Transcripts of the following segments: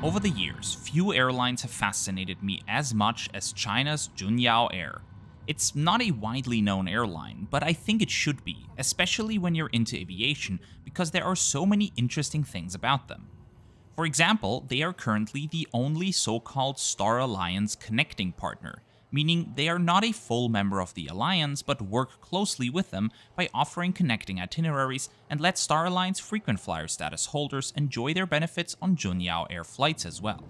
Over the years, few airlines have fascinated me as much as China's Juneyao Air. It's not a widely known airline, but I think it should be, especially when you're into aviation, because there are so many interesting things about them. For example, they are currently the only so-called Star Alliance connecting partner, meaning they are not a full member of the alliance but work closely with them by offering connecting itineraries and let Star Alliance frequent flyer status holders enjoy their benefits on Juneyao Air flights as well.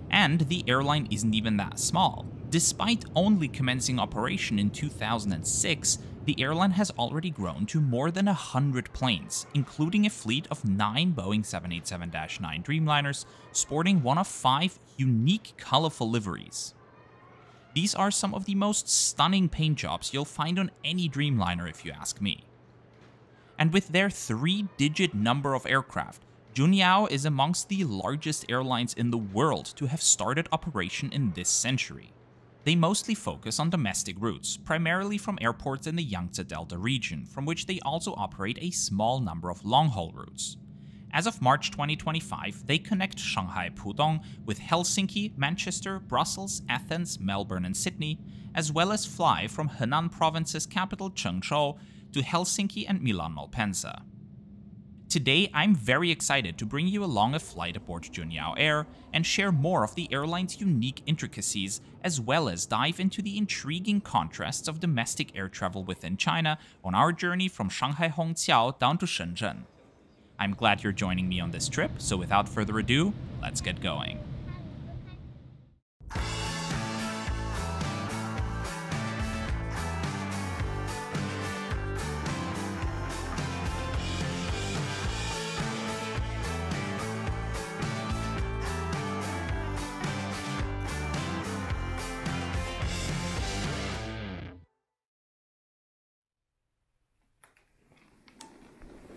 And the airline isn't even that small. Despite only commencing operation in 2006, the airline has already grown to more than 100 planes, including a fleet of 9 Boeing 787-9 Dreamliners, sporting one of 5 unique colorful liveries. These are some of the most stunning paint jobs you'll find on any Dreamliner if you ask me. And with their 3-digit number of aircraft, Juneyao is amongst the largest airlines in the world to have started operation in this century. They mostly focus on domestic routes, primarily from airports in the Yangtze Delta region, from which they also operate a small number of long-haul routes. As of March 2025, they connect Shanghai Pudong with Helsinki, Manchester, Brussels, Athens, Melbourne and Sydney, as well as fly from Henan Province's capital Chengzhou to Helsinki and Milan Malpensa. Today, I'm very excited to bring you along a flight aboard Juneyao Air and share more of the airline's unique intricacies, as well as dive into the intriguing contrasts of domestic air travel within China on our journey from Shanghai Hongqiao down to Shenzhen. I'm glad you're joining me on this trip, so without further ado, let's get going.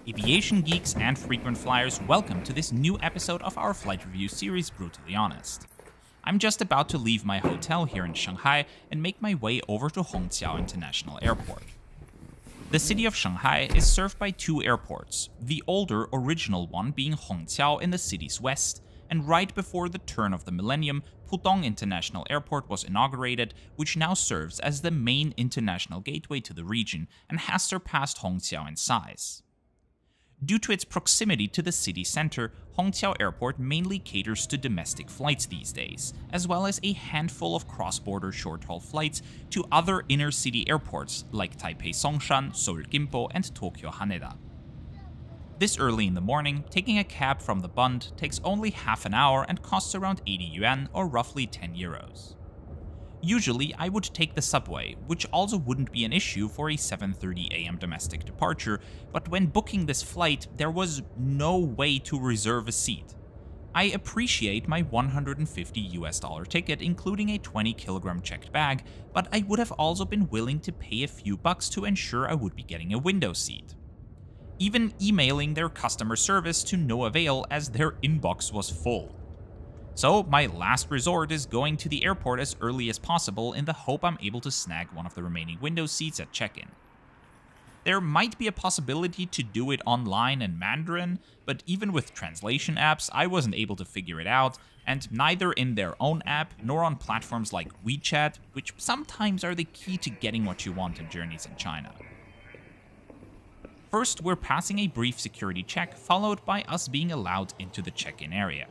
Aviation geeks and frequent flyers, welcome to this new episode of our flight review series, Brutally Honest. I'm just about to leave my hotel here in Shanghai and make my way over to Hongqiao International Airport. The city of Shanghai is served by 2 airports, the older original one being Hongqiao in the city's west, and right before the turn of the millennium, Pudong International Airport was inaugurated, which now serves as the main international gateway to the region and has surpassed Hongqiao in size. Due to its proximity to the city center, Hongqiao Airport mainly caters to domestic flights these days, as well as a handful of cross-border short-haul flights to other inner-city airports like Taipei Songshan, Seoul Gimpo, and Tokyo Haneda. This early in the morning, taking a cab from the Bund takes only half an hour and costs around 80 yuan or roughly 10 euros. Usually, I would take the subway, which also wouldn't be an issue for a 7:30 AM domestic departure, but when booking this flight, there was no way to reserve a seat. I appreciate my $150 ticket, including a 20-kilogram checked bag, but I would have also been willing to pay a few bucks to ensure I would be getting a window seat. Even emailing their customer service to no avail as their inbox was full. So my last resort is going to the airport as early as possible in the hope I'm able to snag one of the remaining window seats at check-in. There might be a possibility to do it online in Mandarin, but even with translation apps, I wasn't able to figure it out, and neither in their own app nor on platforms like WeChat, which sometimes are the key to getting what you want in journeys in China. First, we're passing a brief security check, followed by us being allowed into the check-in area.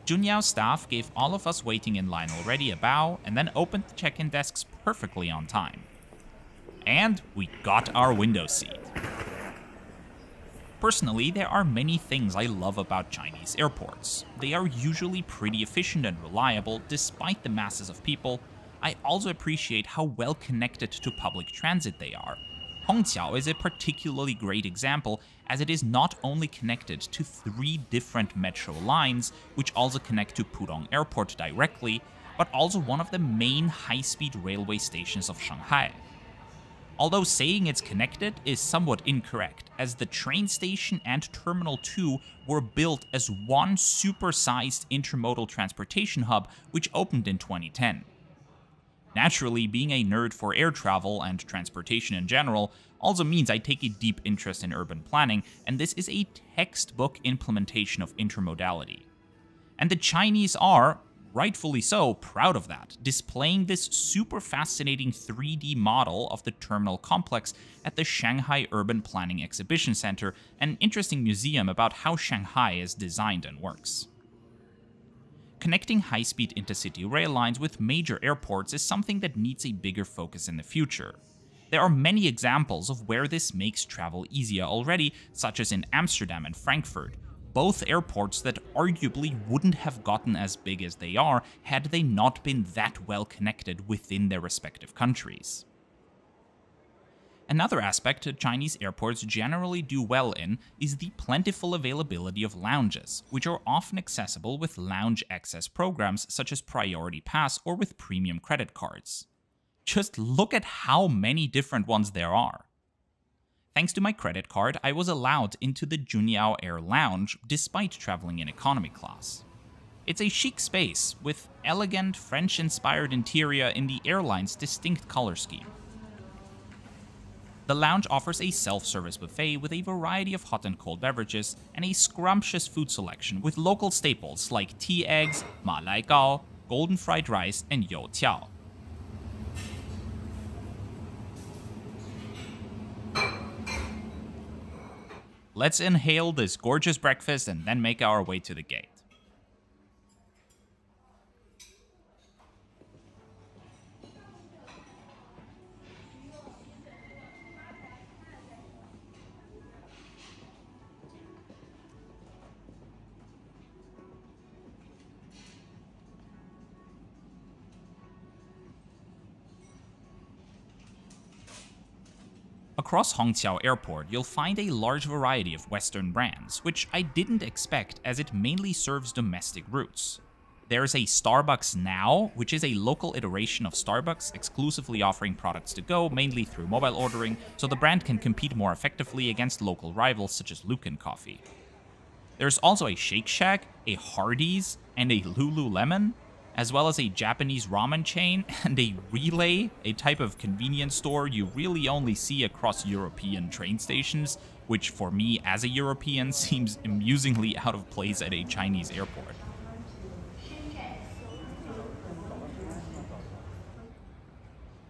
Juneyao staff gave all of us waiting in line already a bow and then opened the check-in desks perfectly on time. And we got our window seat. Personally, there are many things I love about Chinese airports. They are usually pretty efficient and reliable despite the masses of people. I also appreciate how well connected to public transit they are. Hongqiao is a particularly great example, as it is not only connected to 3 different metro lines, which also connect to Pudong Airport directly, but also one of the main high-speed railway stations of Shanghai. Although saying it's connected is somewhat incorrect, as the train station and Terminal 2 were built as one supersized intermodal transportation hub, which opened in 2010. Naturally, being a nerd for air travel and transportation in general also means I take a deep interest in urban planning, and this is a textbook implementation of intermodality. And the Chinese are, rightfully so, proud of that, displaying this super fascinating 3D model of the terminal complex at the Shanghai Urban Planning Exhibition Center, an interesting museum about how Shanghai is designed and works. Connecting high-speed intercity rail lines with major airports is something that needs a bigger focus in the future. There are many examples of where this makes travel easier already, such as in Amsterdam and Frankfurt, both airports that arguably wouldn't have gotten as big as they are had they not been that well connected within their respective countries. Another aspect that Chinese airports generally do well in is the plentiful availability of lounges, which are often accessible with lounge access programs such as Priority Pass or with premium credit cards. Just look at how many different ones there are. Thanks to my credit card, I was allowed into the Juneyao Air Lounge despite traveling in economy class. It's a chic space with elegant French-inspired interior in the airline's distinct color scheme. The lounge offers a self-service buffet with a variety of hot and cold beverages and a scrumptious food selection with local staples like tea eggs, ma lai gao, golden fried rice, and you tiao. Let's inhale this gorgeous breakfast and then make our way to the gate. Across Hongqiao Airport, you'll find a large variety of Western brands, which I didn't expect as it mainly serves domestic routes. There's a Starbucks Now, which is a local iteration of Starbucks exclusively offering products to go, mainly through mobile ordering, so the brand can compete more effectively against local rivals such as Luckin Coffee. There's also a Shake Shack, a Hardee's, and a Lululemon, as well as a Japanese ramen chain and a Relay, a type of convenience store you really only see across European train stations, which for me as a European seems amusingly out of place at a Chinese airport.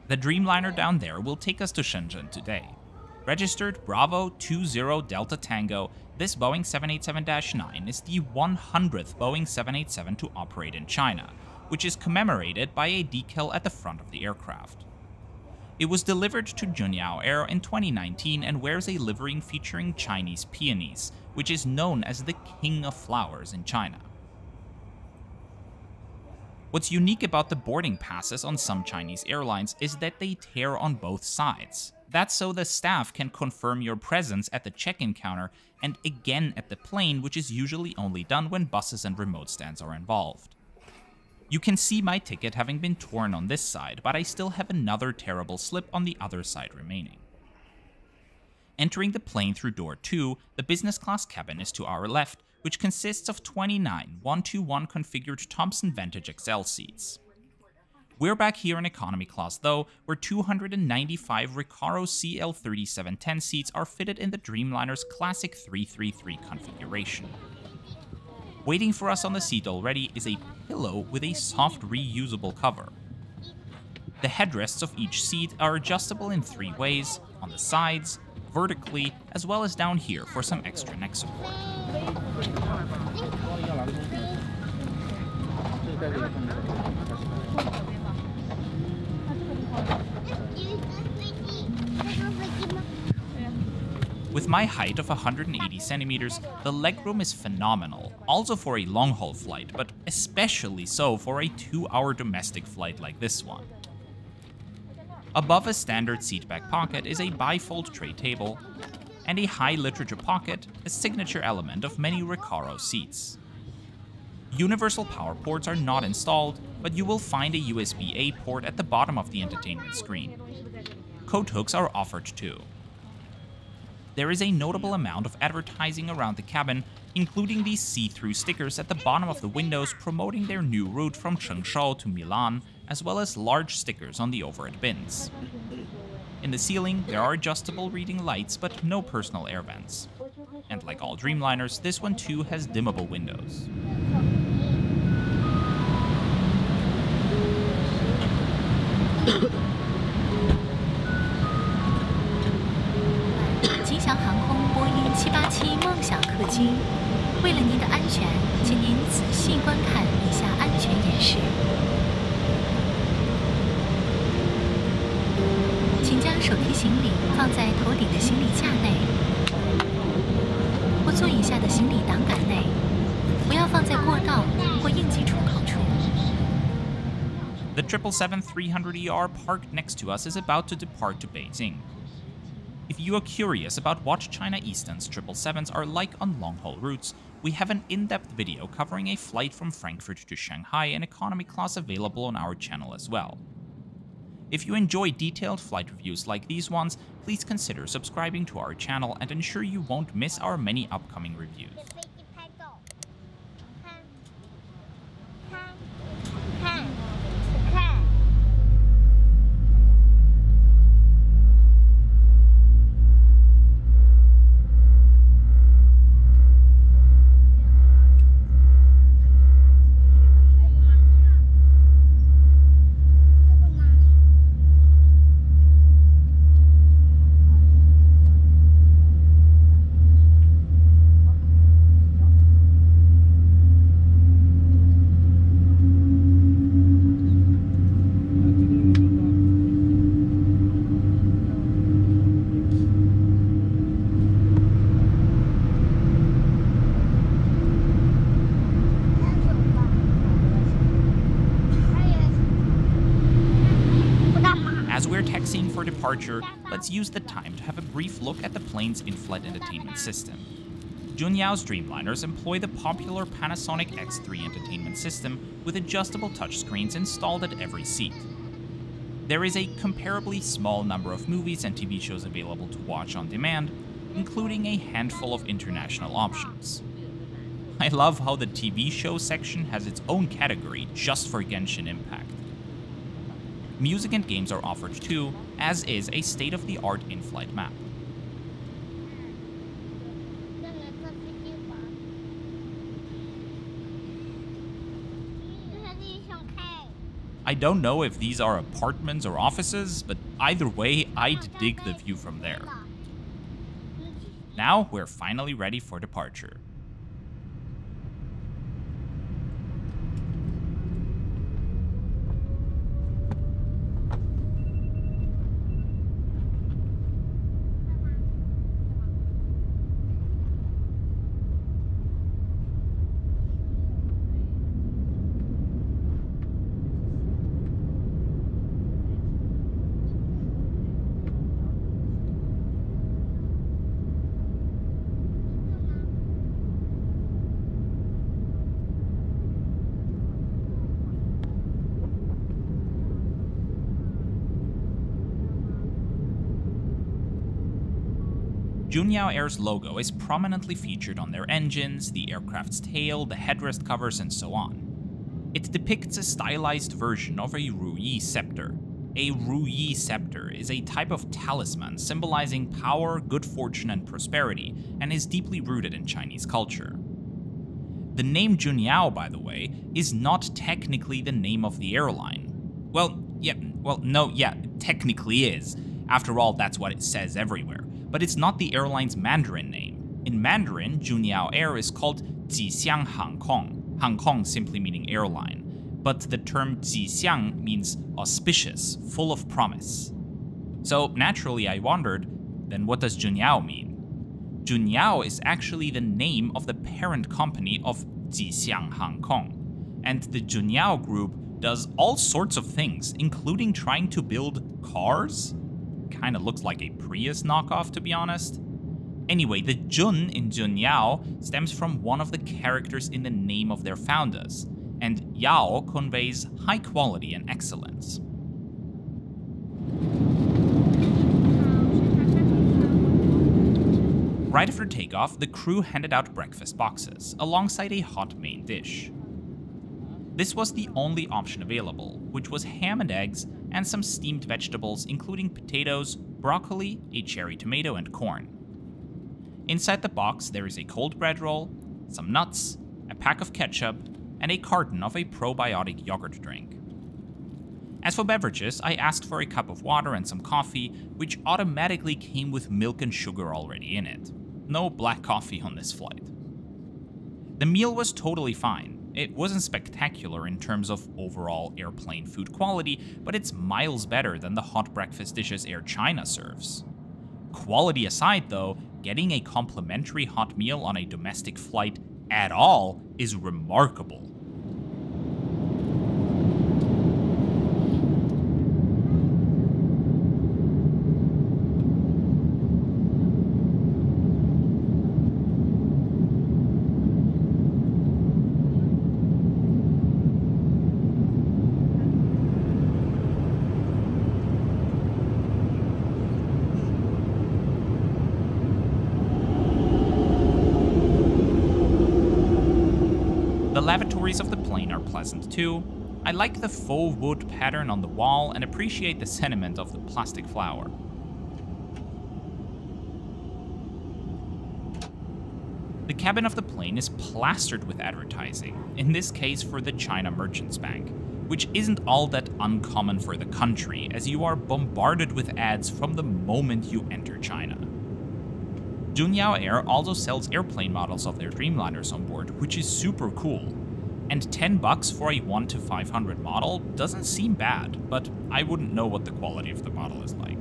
The Dreamliner down there will take us to Shenzhen today. Registered Bravo 20 Delta Tango, this Boeing 787-9 is the 100th Boeing 787 to operate in China, which is commemorated by a decal at the front of the aircraft. It was delivered to Juneyao Air in 2019 and wears a livery featuring Chinese peonies, which is known as the King of Flowers in China. What's unique about the boarding passes on some Chinese airlines is that they tear on both sides. That's so the staff can confirm your presence at the check-in counter and again at the plane, which is usually only done when buses and remote stands are involved. You can see my ticket having been torn on this side, but I still have another terrible slip on the other side remaining. Entering the plane through door 2, the business class cabin is to our left, which consists of 29 1-to-1 configured Thomson Vantage XL seats. We're back here in economy class though, where 295 Recaro CL3710 seats are fitted in the Dreamliner's classic 333 configuration. Waiting for us on the seat already is a pillow with a soft reusable cover. The headrests of each seat are adjustable in 3 ways, on the sides, vertically, as well as down here for some extra neck support. With my height of 180 centimeters, the legroom is phenomenal, also for a long-haul flight, but especially so for a 2-hour domestic flight like this one. Above a standard seatback pocket is a bifold tray table, and a high literature pocket, a signature element of many Recaro seats. Universal power ports are not installed, but you will find a USB-A port at the bottom of the entertainment screen. Coat hooks are offered too. There is a notable amount of advertising around the cabin, including these see-through stickers at the bottom of the windows promoting their new route from Chengshou to Milan, as well as large stickers on the overhead bins. In the ceiling, there are adjustable reading lights, but no personal air vents. And like all Dreamliners, this one too has dimmable windows. 吉祥航空波音787梦想客机，为了您的安全，请您仔细观看以下安全演示。请将手提行李放在头顶的行李架内，或座椅下的行李挡杆内，不要放在过道或应急出口处。The 777-300ER parked next to us is about to depart to Beijing. If you are curious about what China Eastern's 777s are like on long-haul routes, we have an in-depth video covering a flight from Frankfurt to Shanghai in economy class available on our channel as well. If you enjoy detailed flight reviews like these ones, please consider subscribing to our channel and ensure you won't miss our many upcoming reviews. As we're taxiing for departure, let's use the time to have a brief look at the plane's in-flight entertainment system. Juneyao's Dreamliners employ the popular Panasonic X3 entertainment system with adjustable touchscreens installed at every seat. There is a comparably small number of movies and TV shows available to watch on demand, including a handful of international options. I love how the TV show section has its own category just for Genshin Impact. Music and games are offered too, as is a state-of-the-art in-flight map. I don't know if these are apartments or offices, but either way, I'd dig the view from there. Now we're finally ready for departure. Juneyao Air's logo is prominently featured on their engines, the aircraft's tail, the headrest covers, and so on. It depicts a stylized version of a Ruyi scepter. A Ruyi scepter is a type of talisman symbolizing power, good fortune, and prosperity, and is deeply rooted in Chinese culture. The name Juneyao, by the way, is not technically the name of the airline. Technically is. After all, that's what it says everywhere. But it's not the airline's Mandarin name. In Mandarin, Juneyao Air is called Jixiang Hangkong, Hangkong simply meaning airline. But the term Jixiang means auspicious, full of promise. So naturally I wondered, then what does Juneyao mean? Juneyao is actually the name of the parent company of Jixiang Hangkong. And the Juneyao group does all sorts of things, including trying to build cars? Kinda looks like a Prius knockoff, to be honest. Anyway, the Jun in Juneyao stems from one of the characters in the name of their founders, and Yao conveys high quality and excellence. Right after takeoff, the crew handed out breakfast boxes, alongside a hot main dish. This was the only option available, which was ham and eggs, and some steamed vegetables including potatoes, broccoli, a cherry tomato, and corn. Inside the box there is a cold bread roll, some nuts, a pack of ketchup, and a carton of a probiotic yogurt drink. As for beverages, I asked for a cup of water and some coffee, which automatically came with milk and sugar already in it. No black coffee on this flight. The meal was totally fine. It wasn't spectacular in terms of overall airplane food quality, but it's miles better than the hot breakfast dishes Air China serves. Quality aside though, getting a complimentary hot meal on a domestic flight at all is remarkable. The lavatories of the plane are pleasant too. I like the faux wood pattern on the wall and appreciate the sentiment of the plastic flower. The cabin of the plane is plastered with advertising, in this case for the China Merchants Bank, which isn't all that uncommon for the country, as you are bombarded with ads from the moment you enter China. Juneyao Air also sells airplane models of their Dreamliners on board, which is super cool. And $10 for a 1 to 500 model doesn't seem bad, but I wouldn't know what the quality of the model is like.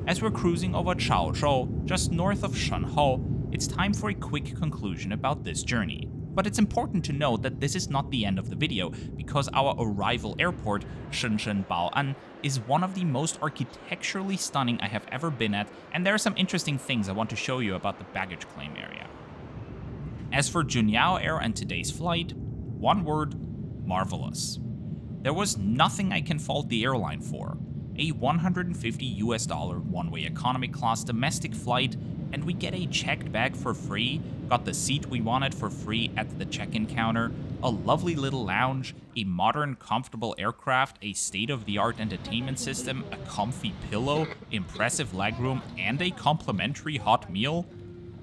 As we're cruising over Chaozhou, just north of Shanghai, it's time for a quick conclusion about this journey. But it's important to note that this is not the end of the video, because our arrival airport, Shenzhen Bao'an, is one of the most architecturally stunning I have ever been at, and there are some interesting things I want to show you about the baggage claim area. As for Juneyao Air and today's flight, one word: marvelous. There was nothing I can fault the airline for. A $150 one-way economy class domestic flight, and we get a checked bag for free, got the seat we wanted for free at the check-in counter, a lovely little lounge, a modern, comfortable aircraft, a state-of-the-art entertainment system, a comfy pillow, impressive legroom, and a complimentary hot meal.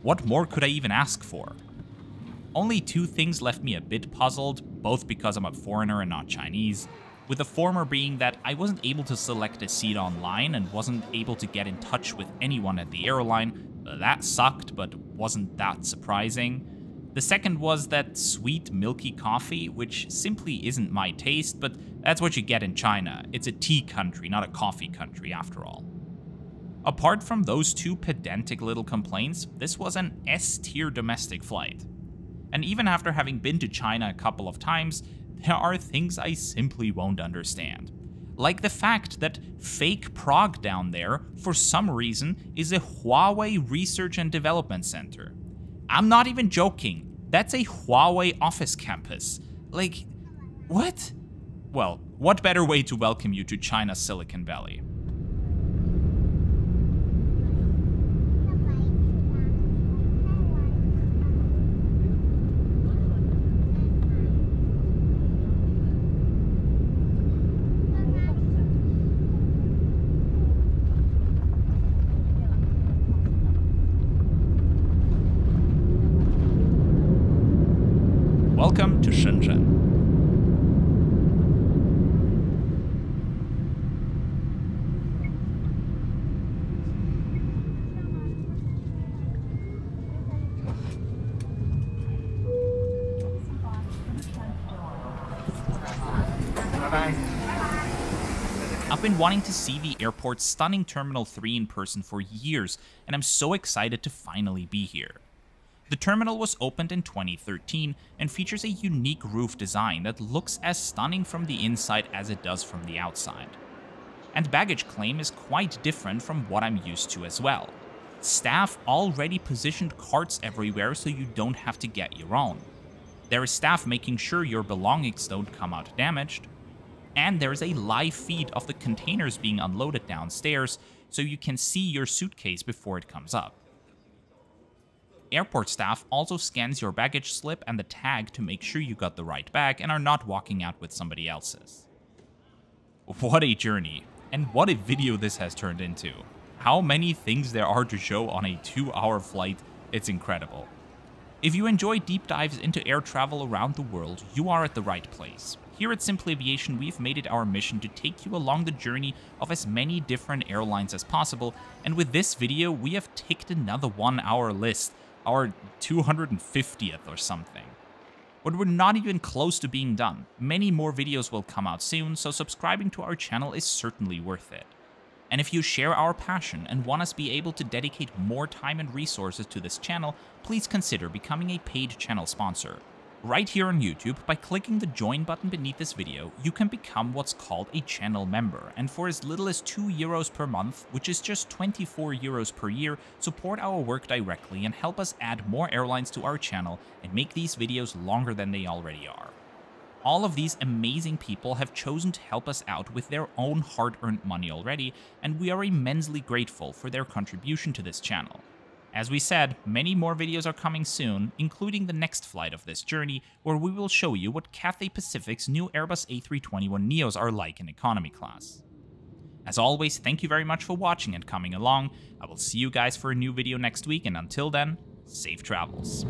What more could I even ask for? Only two things left me a bit puzzled, both because I'm a foreigner and not Chinese, with the former being that I wasn't able to select a seat online and wasn't able to get in touch with anyone at the airline. That sucked, but wasn't that surprising. The second was that sweet, milky coffee, which simply isn't my taste, but that's what you get in China. It's a tea country, not a coffee country after all. Apart from those two pedantic little complaints, this was an S-tier domestic flight. And even after having been to China a couple of times, there are things I simply won't understand. Like the fact that fake Prague down there, for some reason, is a Huawei Research and Development Center. I'm not even joking. That's a Huawei office campus. Like, what? Well, what better way to welcome you to China's Silicon Valley? Welcome to Shenzhen. I've been wanting to see the airport's stunning Terminal 3 in person for years, and I'm so excited to finally be here. The terminal was opened in 2013 and features a unique roof design that looks as stunning from the inside as it does from the outside. And baggage claim is quite different from what I'm used to as well. Staff already positioned carts everywhere so you don't have to get your own. There is staff making sure your belongings don't come out damaged. And there is a live feed of the containers being unloaded downstairs so you can see your suitcase before it comes up. Airport staff also scans your baggage slip and the tag to make sure you got the right bag and are not walking out with somebody else's. What a journey, and what a video this has turned into. How many things there are to show on a 2-hour flight, it's incredible. If you enjoy deep dives into air travel around the world, you are at the right place. Here at Simply Aviation, we've made it our mission to take you along the journey of as many different airlines as possible, and with this video, we have ticked another one our list, our 250th or something. But we're not even close to being done. Many more videos will come out soon, so subscribing to our channel is certainly worth it. And if you share our passion and want us to be able to dedicate more time and resources to this channel, please consider becoming a paid channel sponsor. Right here on YouTube, by clicking the join button beneath this video, you can become what's called a channel member, and for as little as €2 per month, which is just €24 per year, support our work directly and help us add more airlines to our channel and make these videos longer than they already are. All of these amazing people have chosen to help us out with their own hard-earned money already, and we are immensely grateful for their contribution to this channel. As we said, many more videos are coming soon, including the next flight of this journey, where we will show you what Cathay Pacific's new Airbus A321neos are like in economy class. As always, thank you very much for watching and coming along. I will see you guys for a new video next week, and until then, safe travels.